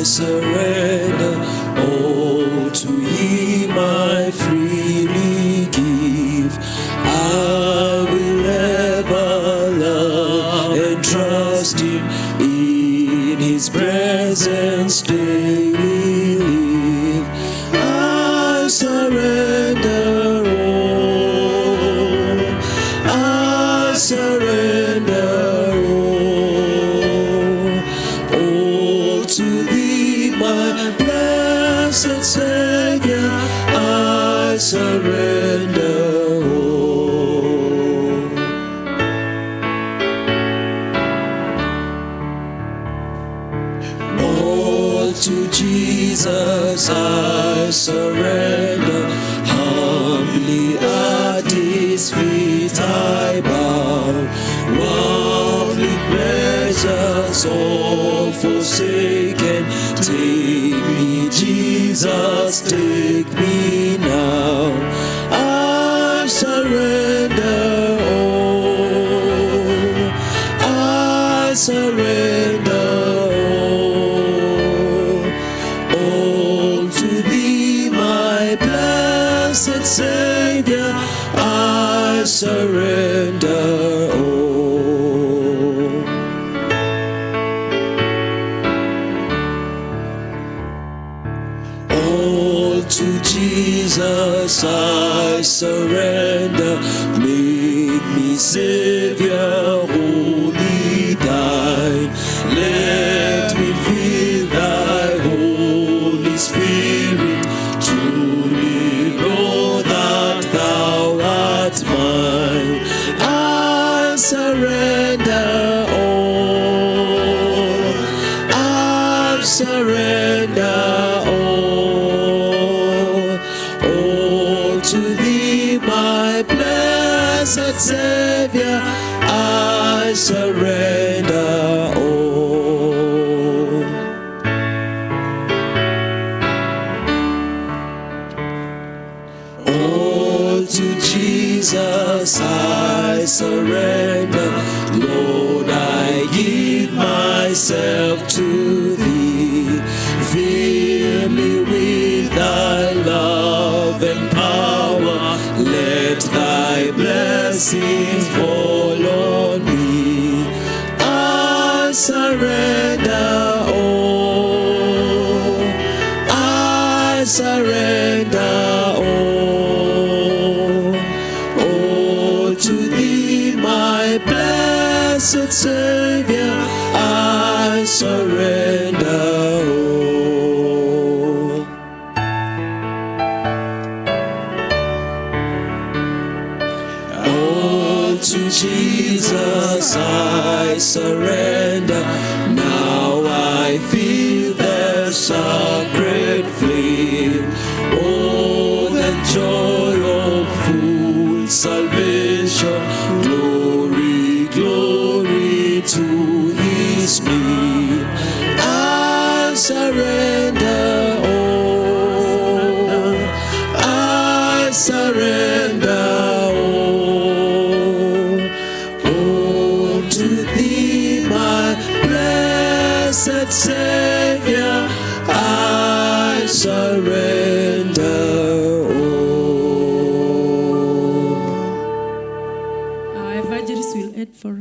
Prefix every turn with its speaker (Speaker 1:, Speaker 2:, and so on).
Speaker 1: surrender all to Him, I freely give. I will ever love and trust Him, in His presence daily live. I surrender all, I surrender all to Thee, my blessed Savior. I surrender all to Jesus. I surrender. Humbly at His feet I bow. Worldly pleasures all forsaken, take me, Jesus, take me now. I surrender all, I surrender all to Thee, my blessed Savior. I surrender all to Jesus. I surrender. Make me Savior, wholly Thine. Let me feel Thy Holy Spirit. Truly know that Thou art mine. I surrender all, I surrender all to Thee, my blessed Savior. I surrender all to Jesus. I surrender. Lord, I give myself to Thee. Fill me with Thy love and power. Let Thy blessings fall on me. I surrender all, I surrender all to Thee, my blessed Savior. I surrender all to Jesus. I surrender. Now I feel the sacred flame. Oh, the joy of full salvation. Glory, glory to His name. I surrender all, I surrender all to Thee, my blessed Savior. I surrender all.
Speaker 2: Our evangelist will add for us.